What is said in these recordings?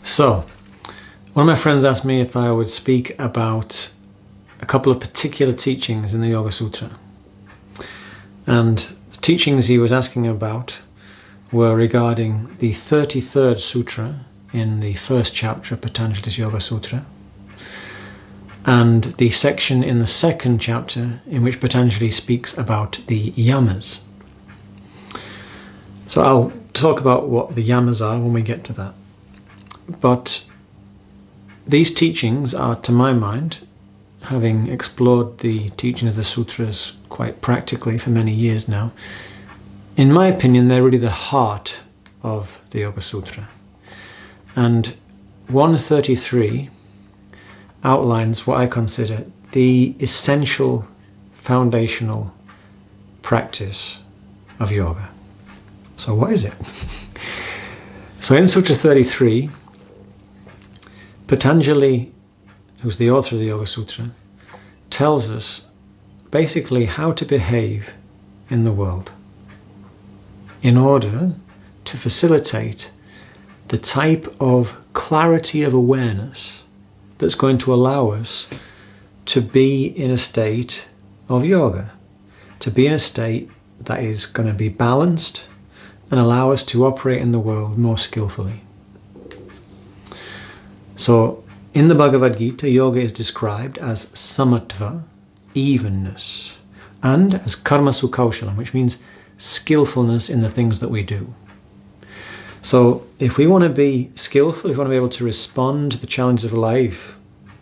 So, one of my friends asked me if I would speak about a couple of particular teachings in the Yoga Sūtra. And the teachings he was asking about were regarding the 33rd sutra in the first chapter of Patanjali's Yoga Sūtra, and the section in the second chapter in which Patanjali speaks about the yamas. So I'll talk about what the yamas are when we get to that. But these teachings are, to my mind, having explored the teaching of the sutras quite practically for many years now, in my opinion, they're really the heart of the Yoga Sutra. And 133 outlines what I consider the essential foundational practice of yoga. So what is it? So in Sutra 33, Patanjali, who's the author of the Yoga Sūtra, tells us basically how to behave in the world in order to facilitate the type of clarity of awareness that's going to allow us to be in a state of yoga, to be in a state that is going to be balanced and allow us to operate in the world more skillfully. So, in the Bhagavad Gita, yoga is described as samatva, evenness, and as karma sukhaduḥkhapuṇyāpunyaviṣayāṇāṃ, which means skillfulness in the things that we do. So, if we want to be skillful, if we want to be able to respond to the challenges of life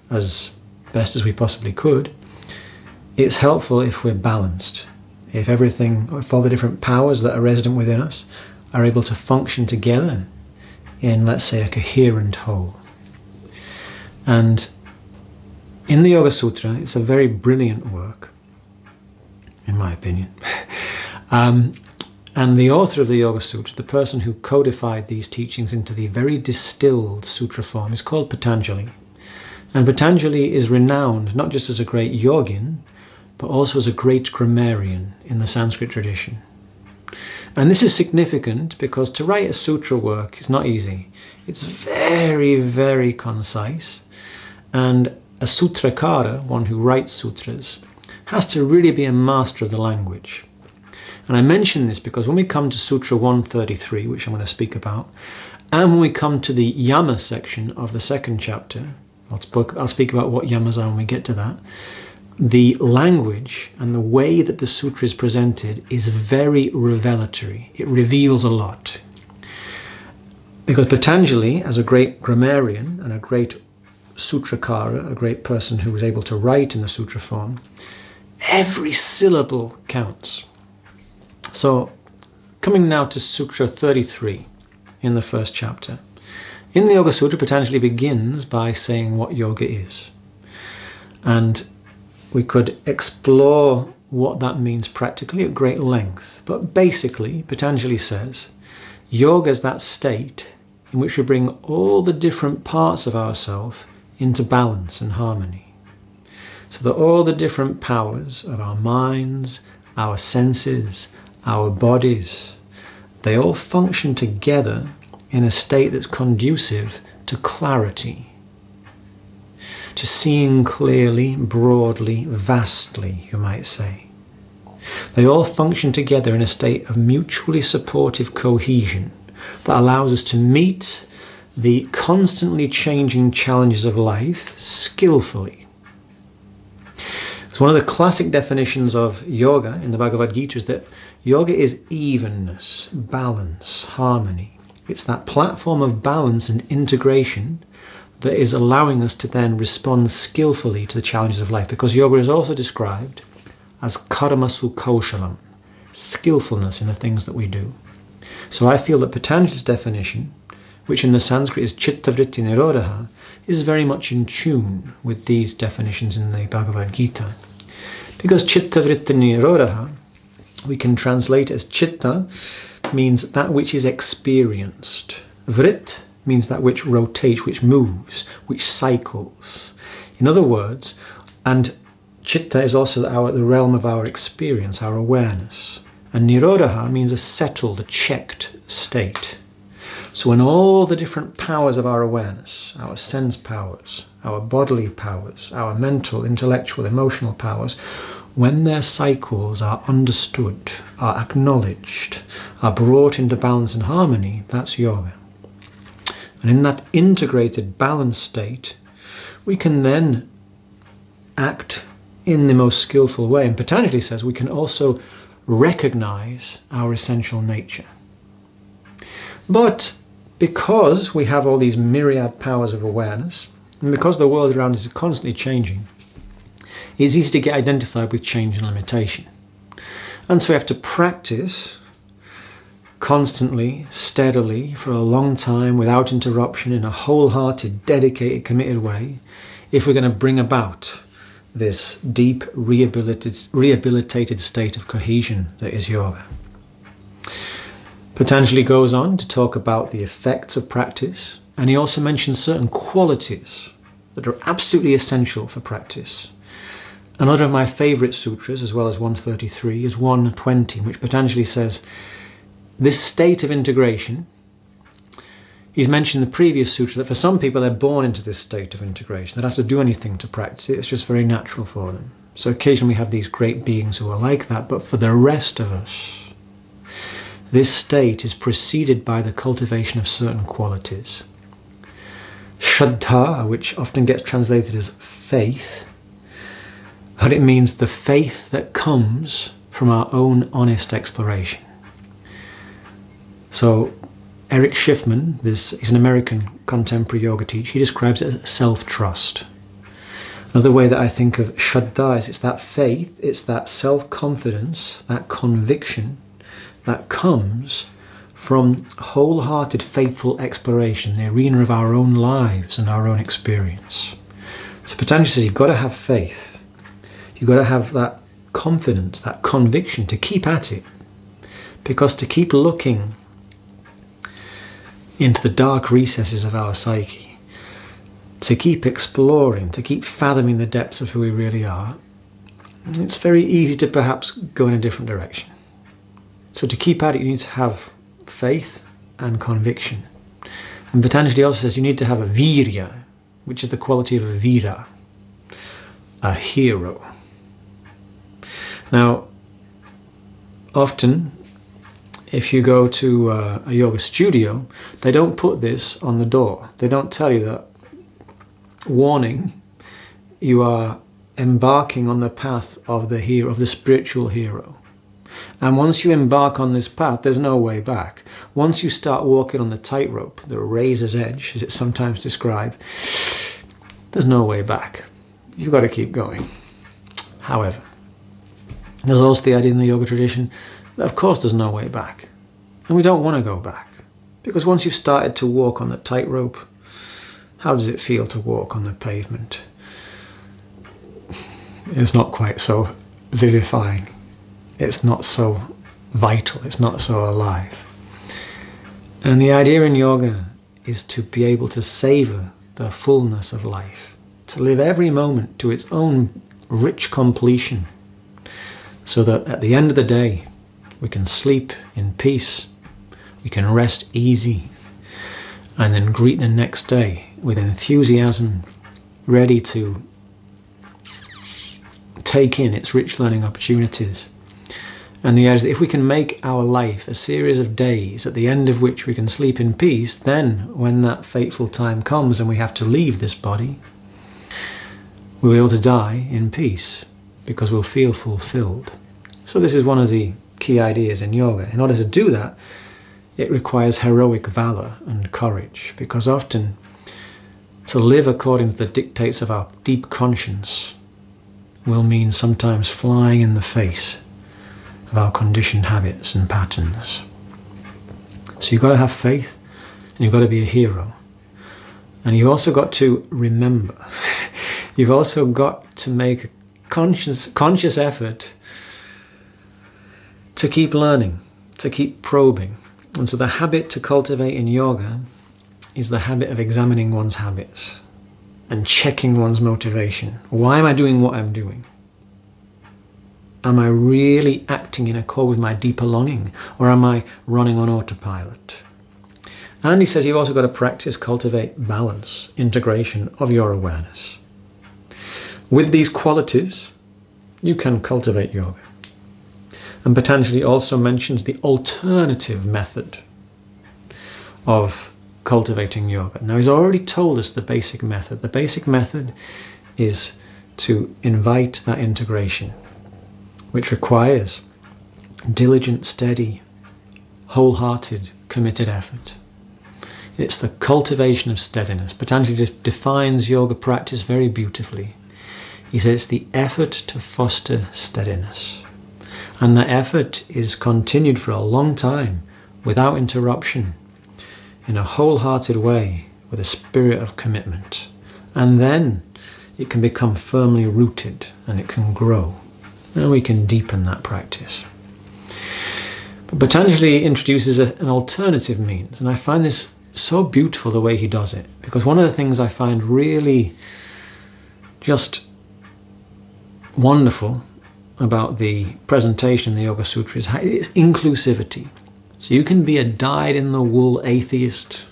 as best as we possibly could, it's helpful if we're balanced. If all the different powers that are resident within us are able to function together in, let's say, a coherent whole. And in the Yoga Sutra, it's a very brilliant work, in my opinion. And the author of the Yoga Sutra, the person who codified these teachings into the very distilled sutra form, is called Patañjali. And Patañjali is renowned not just as a great yogin, but also as a great grammarian in the Sanskrit tradition. And this is significant because to write a sutra work is not easy. It's very, very concise. And a sutrakara, one who writes sutras, has to really be a master of the language. And I mention this because when we come to Sutra 133, which I'm going to speak about, and when we come to the yama section of the second chapter, I'll speak about what yamas are when we get to that, the language and the way that the sutra is presented is very revelatory. It reveals a lot. Because Patanjali, as a great grammarian and a great sutrakara, a great person who was able to write in the sutra form, every syllable counts. So, coming now to Sutra 33 in the first chapter. In the Yoga Sutra, Patanjali begins by saying what yoga is. And we could explore what that means practically at great length. But basically, Patanjali says, yoga is that state in which we bring all the different parts of ourselves into balance and harmony. So that all the different powers of our minds, our senses, our bodies, they all function together in a state that's conducive to clarity, to seeing clearly, broadly, vastly, you might say. They all function together in a state of mutually supportive cohesion that allows us to meet the constantly changing challenges of life skillfully. So one of the classic definitions of yoga in the Bhagavad Gita is that yoga is evenness, balance, harmony. It's that platform of balance and integration that is allowing us to then respond skillfully to the challenges of life, because yoga is also described as karma sukhaduḥkhapuṇyāpunyaviṣayāṇāṃ, skillfulness in the things that we do. So I feel that Patanjali's definition, which in the Sanskrit is chitta-vritti nirodha, is very much in tune with these definitions in the Bhagavad Gita. Because chitta-vritti nirodha, we can translate as chitta means that which is experienced. Vrit means that which rotates, which moves, which cycles. In other words, and chitta is also the realm of our experience, our awareness. And nirodha means a settled, a checked state. So when all the different powers of our awareness, our sense powers, our bodily powers, our mental, intellectual, emotional powers, when their cycles are understood, are acknowledged, are brought into balance and harmony, that's yoga. And in that integrated, balanced state, we can then act in the most skillful way. And Patanjali says we can also recognize our essential nature. But because we have all these myriad powers of awareness, and because the world around us is constantly changing, it's easy to get identified with change and limitation. And so we have to practice constantly, steadily, for a long time, without interruption, in a wholehearted, dedicated, committed way, if we're going to bring about this deep, rehabilitated state of cohesion that is yoga. Patanjali goes on to talk about the effects of practice, and he also mentions certain qualities that are absolutely essential for practice. Another of my favourite sutras, as well as 133, is 120, in which Patanjali says, this state of integration, he's mentioned in the previous sutra that for some people they're born into this state of integration. They don't have to do anything to practice it, it's just very natural for them. So occasionally we have these great beings who are like that, but for the rest of us, this state is preceded by the cultivation of certain qualities. Shraddha, which often gets translated as faith, but it means the faith that comes from our own honest exploration. So Eric Schiffman, he's an American contemporary yoga teacher, he describes it as self-trust. Another way that I think of Shraddha is it's that faith, it's that self-confidence, that conviction that comes from wholehearted, faithful exploration, in the arena of our own lives and our own experience. So Patanjali says you've got to have faith. You've got to have that confidence, that conviction to keep at it. Because to keep looking into the dark recesses of our psyche, to keep exploring, to keep fathoming the depths of who we really are, it's very easy to perhaps go in a different direction. So to keep at it, you need to have faith and conviction. And Patanjali also says you need to have a virya, which is the quality of a vira, a hero. Now, often, if you go to a yoga studio, they don't put this on the door. They don't tell you that, warning, you are embarking on the path of the hero, of the spiritual hero. And once you embark on this path, there's no way back. Once you start walking on the tightrope, the razor's edge, as it's sometimes described, there's no way back. You've got to keep going. However, there's also the idea in the yoga tradition that of course there's no way back. And we don't want to go back. Because once you've started to walk on the tightrope, how does it feel to walk on the pavement? It's not quite so vivifying. It's not so vital, it's not so alive. And the idea in yoga is to be able to savor the fullness of life, to live every moment to its own rich completion, so that at the end of the day, we can sleep in peace, we can rest easy, and then greet the next day with enthusiasm, ready to take in its rich learning opportunities. And the idea is that if we can make our life a series of days at the end of which we can sleep in peace, then when that fateful time comes and we have to leave this body, we'll be able to die in peace because we'll feel fulfilled. So this is one of the key ideas in yoga. In order to do that, it requires heroic valor and courage, because often to live according to the dictates of our deep conscience will mean sometimes flying in the face of our conditioned habits and patterns. So you've got to have faith, and you've got to be a hero. And you've also got to remember, you've also got to make a conscious effort to keep learning, to keep probing. And so the habit to cultivate in yoga is the habit of examining one's habits and checking one's motivation. Why am I doing what I'm doing? Am I really acting in accord with my deeper longing, or am I running on autopilot? And he says you've also got to practice, cultivate balance, integration of your awareness. With these qualities, you can cultivate yoga. And Patanjali also mentions the alternative method of cultivating yoga. Now, he's already told us the basic method. The basic method is to invite that integration, which requires diligent, steady, wholehearted, committed effort. It's the cultivation of steadiness. Patanjali defines yoga practice very beautifully. He says it's the effort to foster steadiness. And that effort is continued for a long time, without interruption, in a wholehearted way, with a spirit of commitment. And then it can become firmly rooted and it can grow. And we can deepen that practice. But Patanjali introduces an alternative means, and I find this so beautiful the way he does it, because one of the things I find really just wonderful about the presentation in the Yoga Sūtra is its inclusivity. So you can be a dyed-in-the-wool atheist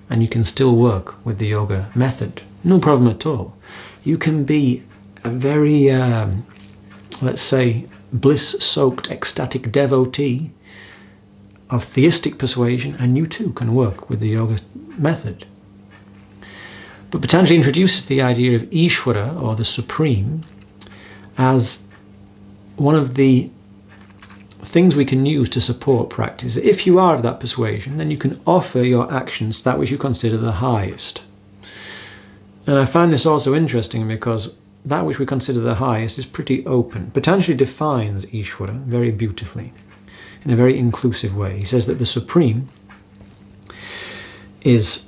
and you can still work with the yoga method. No problem at all. You can be a very, let's say, bliss-soaked, ecstatic devotee of theistic persuasion, and you too can work with the yoga method. But Patanjali introduces the idea of Ishvara, or the Supreme, as one of the things we can use to support practice. If you are of that persuasion, then you can offer your actions to that which you consider the highest. And I find this also interesting because that which we consider the highest is pretty open. Patanjali defines Ishvara very beautifully, in a very inclusive way. He says that the Supreme is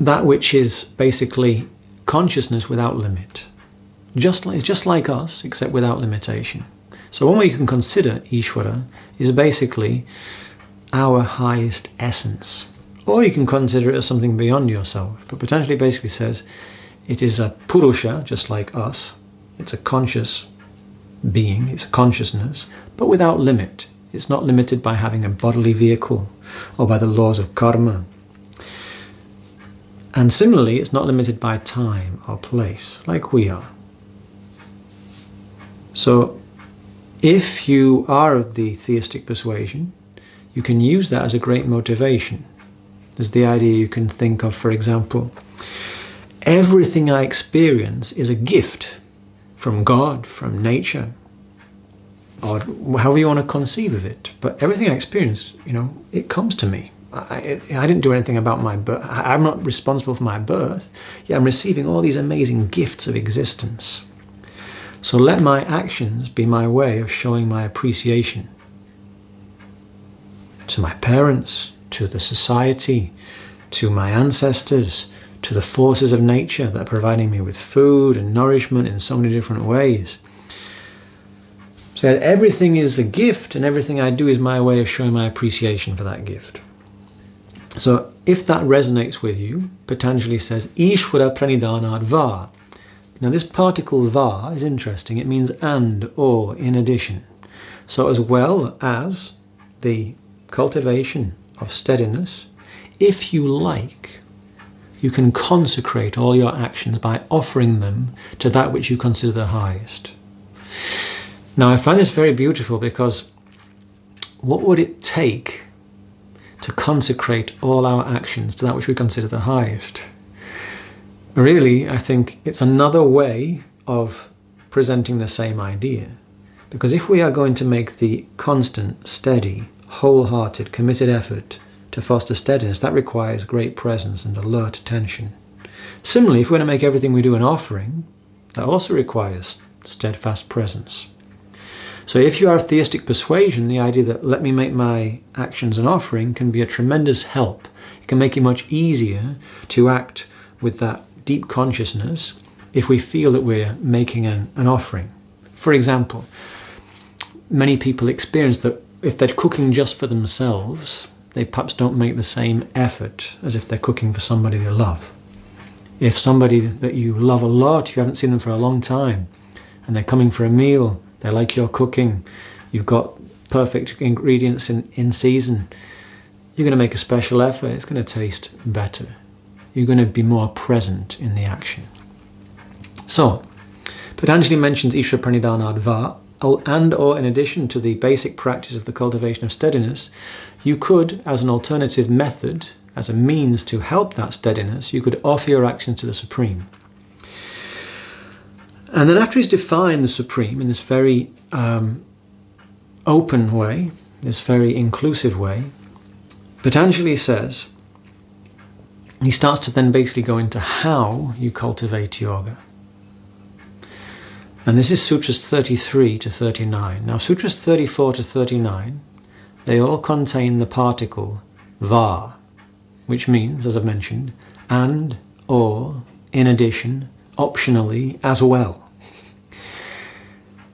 that which is basically consciousness without limit. Just like us, except without limitation. So one way you can consider Ishvara is basically our highest essence. Or you can consider it as something beyond yourself. But Patanjali basically says it is a Purusha, just like us. It's a conscious being, it's a consciousness, but without limit. It's not limited by having a bodily vehicle or by the laws of karma. And similarly, it's not limited by time or place, like we are. So, if you are of the theistic persuasion, you can use that as a great motivation. There's the idea you can think of, for example, everything I experience is a gift from God, from nature, or however you want to conceive of it. But everything I experience, it comes to me. I didn't do anything about my birth. I'm not responsible for my birth. Yet I'm receiving all these amazing gifts of existence. So let my actions be my way of showing my appreciation to my parents, to the society, to my ancestors, to the forces of nature that are providing me with food and nourishment in so many different ways. So everything is a gift, and everything I do is my way of showing my appreciation for that gift. So if that resonates with you, Patanjali says, Ishvara pranidhanad va. Now this particle va is interesting. It means and, or, in addition. So as well as the cultivation of steadiness, if you like, you can consecrate all your actions by offering them to that which you consider the highest. Now I find this very beautiful because what would it take to consecrate all our actions to that which we consider the highest? Really, I think it's another way of presenting the same idea. Because if we are going to make the constant, steady, wholehearted, committed effort to foster steadiness, that requires great presence and alert attention. Similarly, if we're going to make everything we do an offering, that also requires steadfast presence. So if you are of theistic persuasion, the idea that let me make my actions an offering can be a tremendous help. It can make it much easier to act with that deep consciousness if we feel that we're making an offering. For example, many people experience that if they're cooking just for themselves, they perhaps don't make the same effort as if they're cooking for somebody they love. If somebody that you love a lot, you haven't seen them for a long time, and they're coming for a meal, they like your cooking, you've got perfect ingredients in season, you're going to make a special effort, it's going to taste better. You're going to be more present in the action. So, Patanjali mentions Ishvara Pranidhanadva, and or in addition to the basic practice of the cultivation of steadiness, you could, as an alternative method, as a means to help that steadiness, you could offer your actions to the Supreme. And then after he's defined the Supreme in this very open way, this very inclusive way, Patanjali says, he starts to then basically go into how you cultivate yoga. And this is Sutras 33 to 39. Now Sutras 34 to 39, they all contain the particle va, which means, as I've mentioned, and, or, in addition, optionally, as well.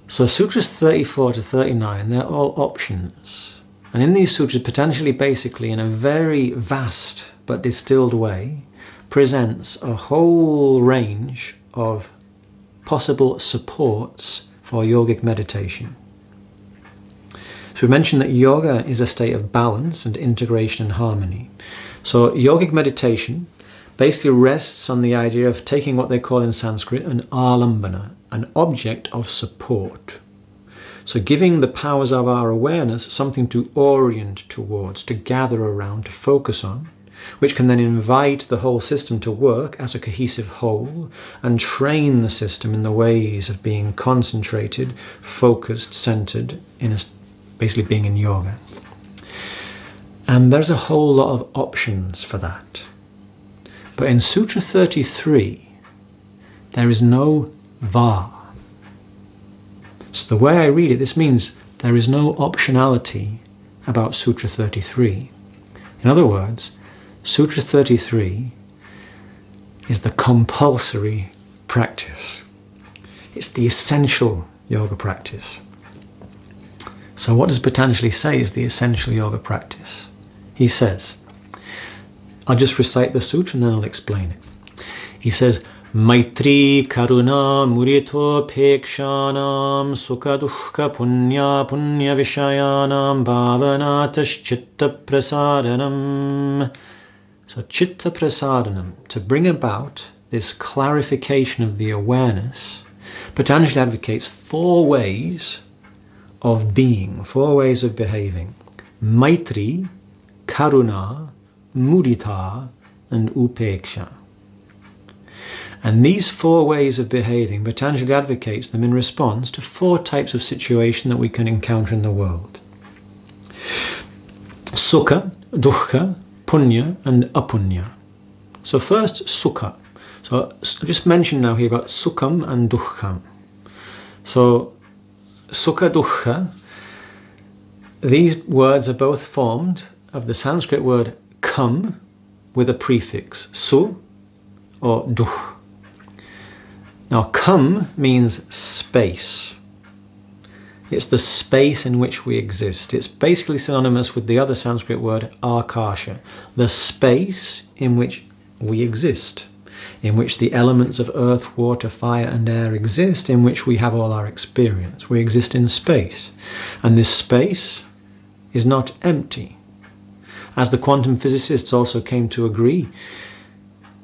So Sutras 34 to 39, they're all options. And in these sutras, Patanjali basically, in a very vast but distilled way, presents a whole range of possible supports for yogic meditation. So we mentioned that yoga is a state of balance and integration and harmony. So yogic meditation basically rests on the idea of taking what they call in Sanskrit an alambana, an object of support. So giving the powers of our awareness something to orient towards, to gather around, to focus on, which can then invite the whole system to work as a cohesive whole and train the system in the ways of being concentrated, focused, centered, basically being in yoga. And there's a whole lot of options for that. But in Sutra 33, there is no va. So the way I read it, this means there is no optionality about Sutra 33. In other words, Sutra 33 is the compulsory practice. It's the essential yoga practice. So what does Patanjali say is the essential yoga practice? He says, I'll just recite the sutra and then I'll explain it. He says, maitrīkarunāmudito'pekṣānāṃ sukhaduḥkhapuṇyāpunyaviṣayāṇāṃ bhāvanātaścittaprasādanam. So chitta prasadanam, to bring about this clarification of the awareness, Patanjali advocates 4 ways of being, 4 ways of behaving. Maitrii, karuṇā, muditā, and upekṣa. And these 4 ways of behaving, Patanjali advocates them in response to 4 types of situation that we can encounter in the world. Sukha, duḥkha, puṇya, and apuṇya. So first, sukha. So I'll just mention now here about sukham and duḥkham. So sukhaduḥkha, these words are both formed of the Sanskrit word kam with a prefix, su or duḥ. Now kam means space. It's the space in which we exist. It's basically synonymous with the other Sanskrit word akasha, the space in which we exist, in which the elements of earth, water, fire and air exist, in which we have all our experience. We exist in space. And this space is not empty. As the quantum physicists also came to agree,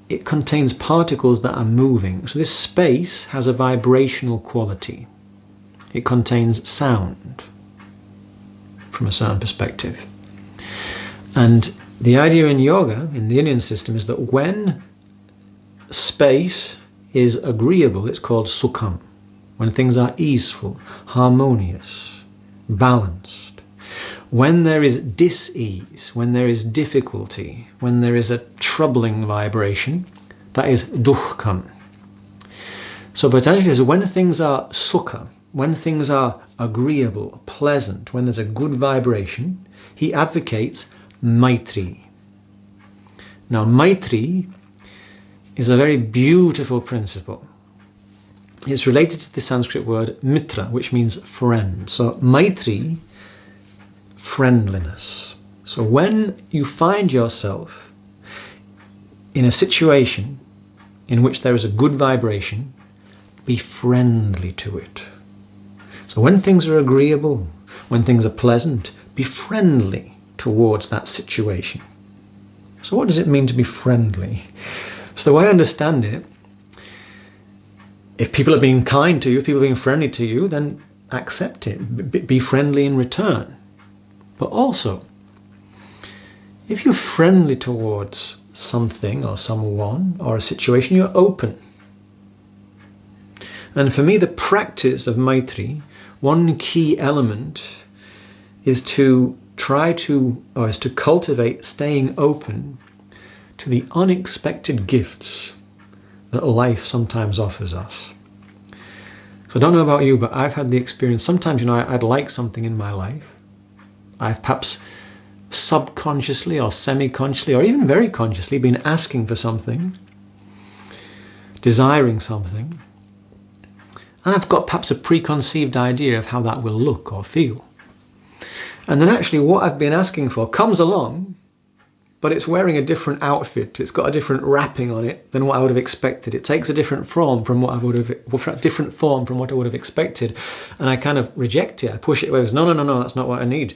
it contains particles that are moving. So this space has a vibrational quality. It contains sound from a certain perspective. And the idea in yoga, in the Indian system, is that when space is agreeable, it's called sukham. When things are easeful, harmonious, balanced. When there is dis-ease, when there is difficulty, when there is a troubling vibration, that is duḥkham. So Patanjali says when things are sukha, when things are agreeable, pleasant, when there's a good vibration, he advocates maitrii. Now maitrii is a very beautiful principle. It's related to the Sanskrit word mitra, which means friend. So maitrii, friendliness. So when you find yourself in a situation in which there is a good vibration, be friendly to it. So when things are agreeable, when things are pleasant, be friendly towards that situation. So what does it mean to be friendly? So the way I understand it, if people are being kind to you, if people are being friendly to you, then accept it. Be friendly in return. But also, if you're friendly towards something or someone or a situation, you're open. And for me, the practice of maitrii, one key element is to cultivate staying open to the unexpected gifts that life sometimes offers us. So I don't know about you, but I've had the experience, sometimes, I'd like something in my life. I've perhaps subconsciously or semi-consciously or even very consciously been asking for something, desiring something, and I've got perhaps a preconceived idea of how that will look or feel. And then actually what I've been asking for comes along, but it's wearing a different outfit. It's got a different wrapping on it than what I would have expected. It takes a different form from what I would have expected. And I kind of reject it. I push it away. No, that's not what I need.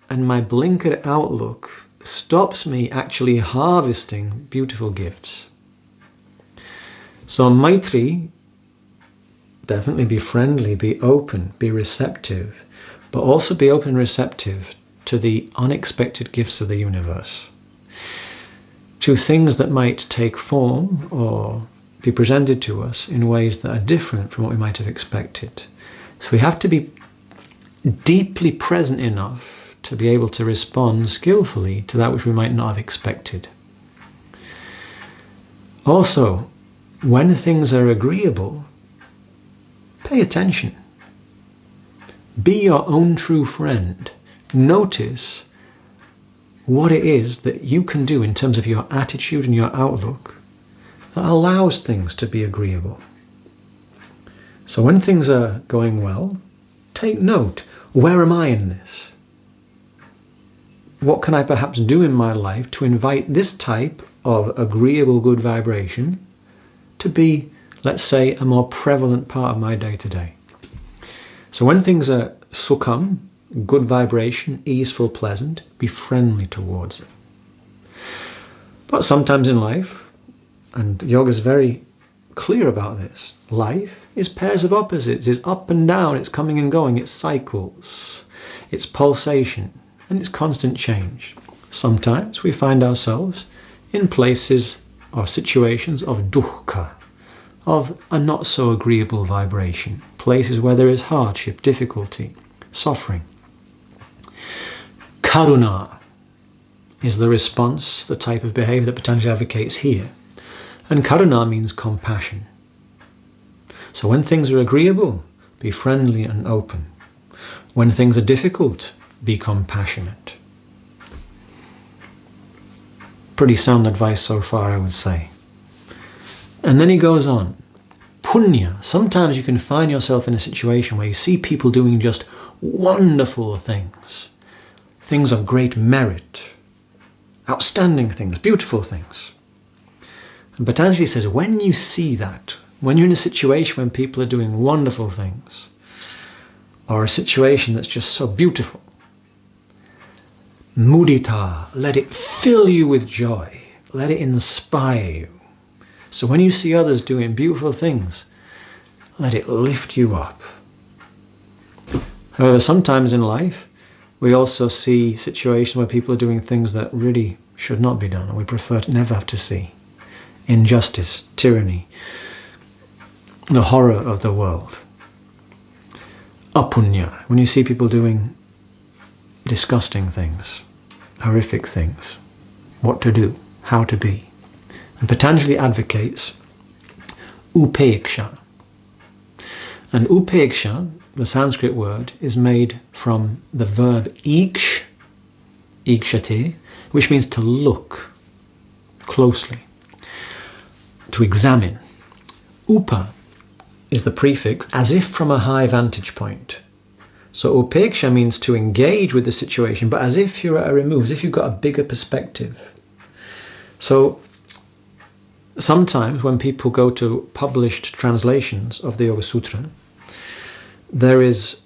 And my blinkered outlook stops me actually harvesting beautiful gifts. So maitrii, definitely be friendly, be open, be receptive, but also be open and receptive to the unexpected gifts of the universe, to things that might take form or be presented to us in ways that are different from what we might have expected. So we have to be deeply present enough to be able to respond skillfully to that which we might not have expected. Also, when things are agreeable, pay attention. Be your own true friend. Notice what it is that you can do in terms of your attitude and your outlook that allows things to be agreeable. So when things are going well, take note. Where am I in this? What can I perhaps do in my life to invite this type of agreeable good vibration to be, let's say, a more prevalent part of my day-to-day? So when things are sukham, good vibration, easeful, pleasant, be friendly towards it. But sometimes in life, and yoga is very clear about this, life is pairs of opposites, it's up and down, it's coming and going, it's cycles, it's pulsation, and it's constant change. Sometimes we find ourselves in places or situations of duḥkha, of a not so agreeable vibration, places where there is hardship, difficulty, suffering. Karuṇā is the response, the type of behavior that Patañjali advocates here. And karuṇā means compassion. So when things are agreeable, be friendly and open. When things are difficult, be compassionate. Pretty sound advice so far, I would say. And then he goes on. Puṇya. Sometimes you can find yourself in a situation where you see people doing just wonderful things. Things of great merit. Outstanding things, beautiful things. And Patanjali says, when you see that, when you're in a situation when people are doing wonderful things, or a situation that's just so beautiful, muditā, let it fill you with joy. Let it inspire you. So when you see others doing beautiful things, let it lift you up. However, sometimes in life, we also see situations where people are doing things that really should not be done, and we prefer to never have to see. Injustice, tyranny, the horror of the world. Apuṇya, when you see people doing disgusting things, horrific things, what to do, how to be. And Patanjali advocates upekṣa. And upekṣa, the Sanskrit word, is made from the verb ikshate, which means to look closely, to examine. Upa is the prefix, as if from a high vantage point. So upekṣa means to engage with the situation, but as if you're at a remove, as if you've got a bigger perspective. So sometimes when people go to published translations of the Yoga Sūtra, there is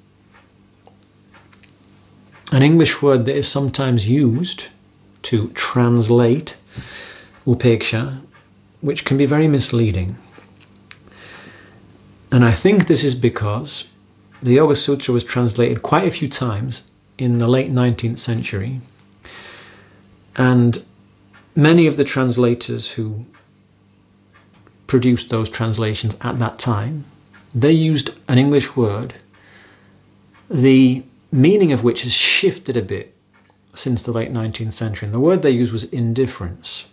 an English word that is sometimes used to translate upekṣa, which can be very misleading. And I think this is because the Yoga Sūtra was translated quite a few times in the late 19th century, and many of the translators who produced those translations at that time, they used an English word, the meaning of which has shifted a bit since the late 19th century, and the word they used was indifference.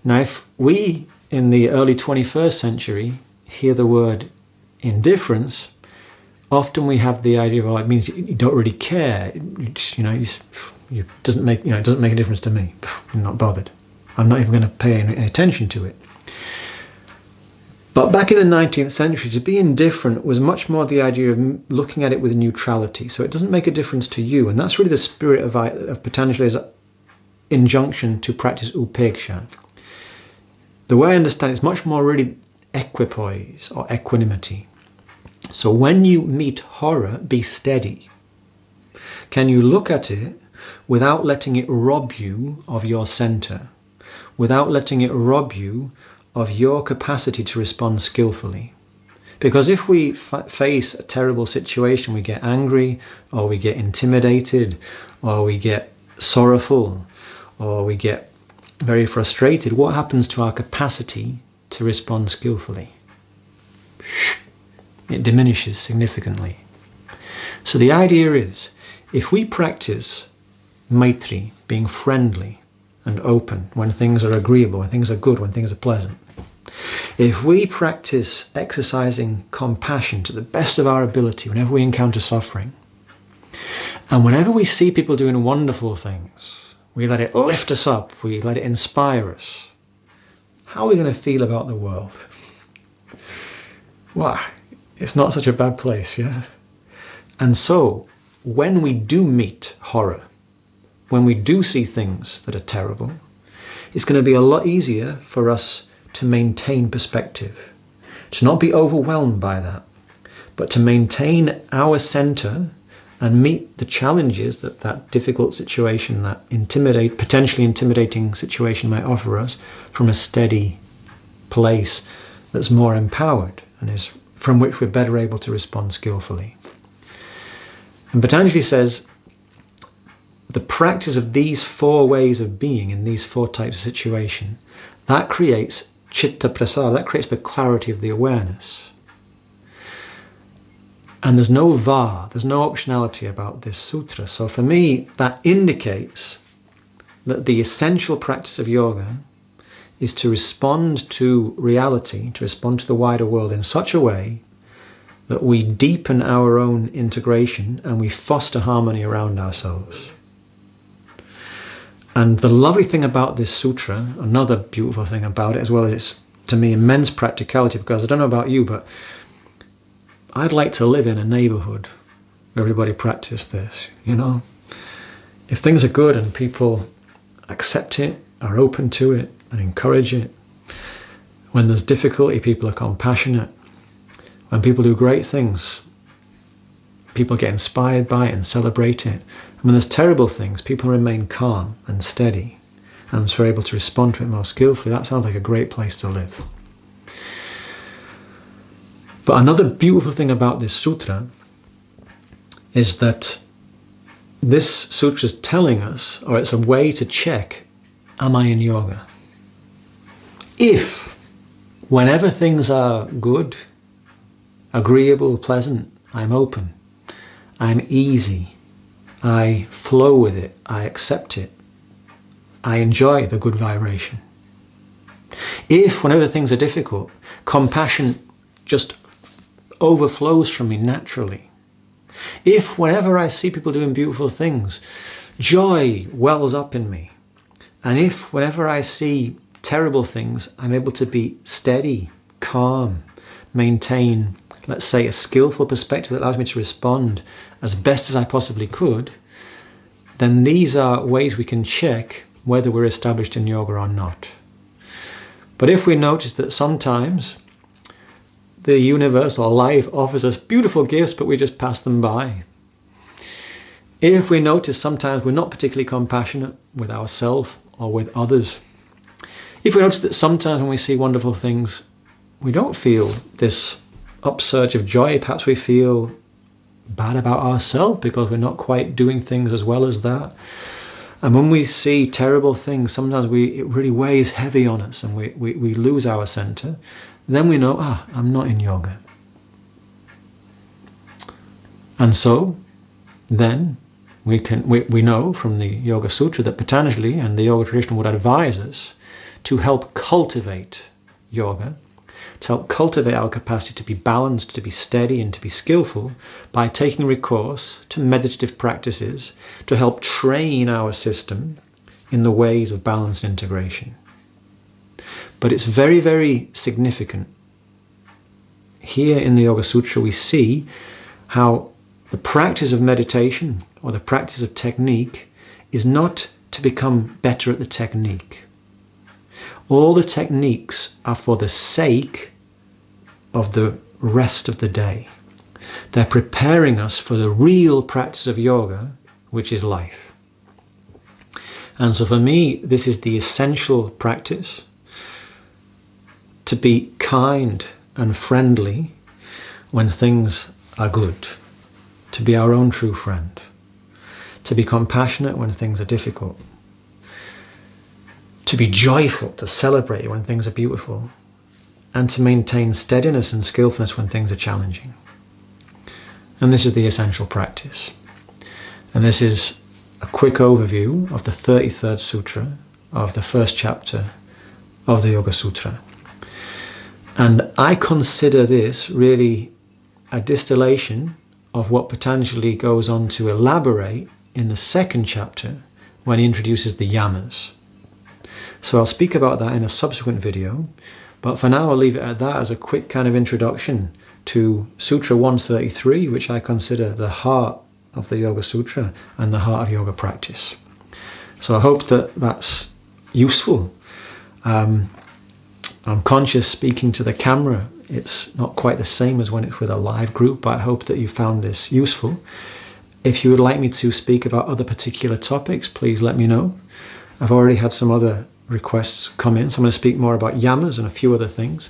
Now, if we in the early 21st century hear the word indifference, often we have the idea of, oh, it means you don't really care. It doesn't make a difference to me. I'm not bothered. I'm not even going to pay any attention to it. But back in the 19th century, to be indifferent was much more the idea of looking at it with neutrality. So it doesn't make a difference to you. And that's really the spirit of Patanjali's injunction to practice upekṣa. The way I understand it, it's much more really equipoise or equanimity. So when you meet horror, be steady. Can you look at it without letting it rob you of your center, without letting it rob you of your capacity to respond skillfully? Because if we face a terrible situation, we get angry, or we get intimidated, or we get sorrowful, or we get very frustrated, what happens to our capacity to respond skillfully? It diminishes significantly. So the idea is, if we practice maitrii, being friendly and open when things are agreeable, when things are good, when things are pleasant, if we practice exercising compassion to the best of our ability whenever we encounter suffering, and whenever we see people doing wonderful things, we let it lift us up, we let it inspire us, how are we going to feel about the world? Well, it's not such a bad place, yeah? And so, when we do meet horror, when we do see things that are terrible, it's going to be a lot easier for us to maintain perspective, to not be overwhelmed by that, but to maintain our center and meet the challenges that that difficult situation, that potentially intimidating situation might offer us from a steady place that's more empowered and is from which we're better able to respond skillfully. And Patanjali says the practice of these four ways of being in these four types of situation, that creates citta prasāda, that creates the clarity of the awareness. And there's no there's no optionality about this sutra. So for me, that indicates that the essential practice of yoga is to respond to reality, to respond to the wider world in such a way that we deepen our own integration and we foster harmony around ourselves. And the lovely thing about this sutra, another beautiful thing about it, as well as it's, to me, immense practicality, because I don't know about you, but I'd like to live in a neighborhood where everybody practiced this, you know? If things are good and people accept it, are open to it, and encourage it, when there's difficulty, people are compassionate. When people do great things, people get inspired by it and celebrate it. And when there's terrible things, people remain calm and steady, and so are able to respond to it more skillfully. That sounds like a great place to live. But another beautiful thing about this sutra is that this sutra is telling us, or it's a way to check, am I in yoga? If, whenever things are good, agreeable, pleasant, I'm open, I'm easy, I flow with it, I accept it, I enjoy the good vibration. If, whenever things are difficult, compassion just overflows from me naturally. If, whenever I see people doing beautiful things, joy wells up in me. And if, whenever I see terrible things, I'm able to be steady, calm, maintain, let's say, a skillful perspective that allows me to respond as best as I possibly could, then these are ways we can check whether we're established in yoga or not. But if we notice that sometimes the universe or life offers us beautiful gifts, but we just pass them by. If we notice sometimes we're not particularly compassionate with ourselves or with others, if we notice that sometimes when we see wonderful things, we don't feel this upsurge of joy, perhaps we feel bad about ourselves because we're not quite doing things as well as that. And when we see terrible things, sometimes it really weighs heavy on us and we lose our center. Then we know, I'm not in yoga. And so then we know from the Yoga Sūtra that Patañjali and the yoga tradition would advise us to help cultivate yoga, to help cultivate our capacity to be balanced, to be steady and to be skillful by taking recourse to meditative practices to help train our system in the ways of balanced integration. But it's very, very significant. Here in the Yoga Sūtra we see how the practice of meditation or the practice of technique is not to become better at the technique. All the techniques are for the sake of the rest of the day. They're preparing us for the real practice of yoga, which is life. And so for me, this is the essential practice, to be kind and friendly when things are good, to be our own true friend, to be compassionate when things are difficult, to be joyful, to celebrate when things are beautiful, and to maintain steadiness and skillfulness when things are challenging. And this is the essential practice. And this is a quick overview of the 33rd Sutra of the first chapter of the Yoga Sūtra. And I consider this really a distillation of what Patañjali goes on to elaborate in the second chapter when he introduces the yamas. So I'll speak about that in a subsequent video, but for now I'll leave it at that as a quick kind of introduction to Sutra 133, which I consider the heart of the Yoga Sūtra and the heart of yoga practice. So I hope that that's useful. I'm conscious speaking to the camera. It's not quite the same as when it's with a live group, but I hope that you found this useful. If you would like me to speak about other particular topics, please let me know. I've already had some other requests come in, so I'm going to speak more about yamas and a few other things.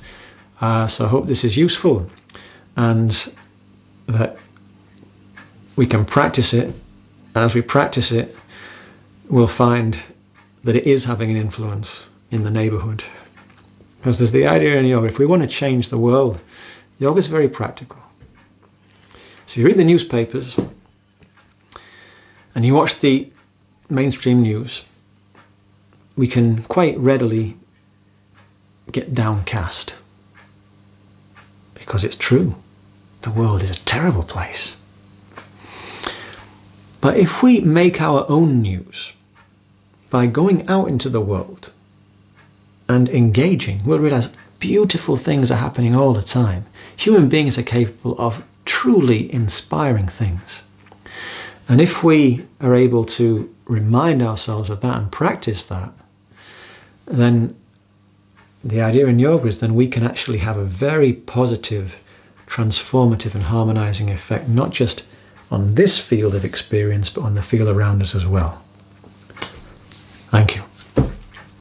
So I hope this is useful and that we can practice it. And as we practice it, we'll find that it is having an influence in the neighborhood. Because there's the idea in yoga, if we want to change the world, yoga is very practical. So you read the newspapers and you watch the mainstream news, we can quite readily get downcast. Because it's true, the world is a terrible place. But if we make our own news by going out into the world and engaging, we'll realize beautiful things are happening all the time. Human beings are capable of truly inspiring things. And if we are able to remind ourselves of that and practice that, then the idea in yoga is then we can actually have a very positive, transformative and harmonizing effect, not just on this field of experience, but on the field around us as well. Thank you.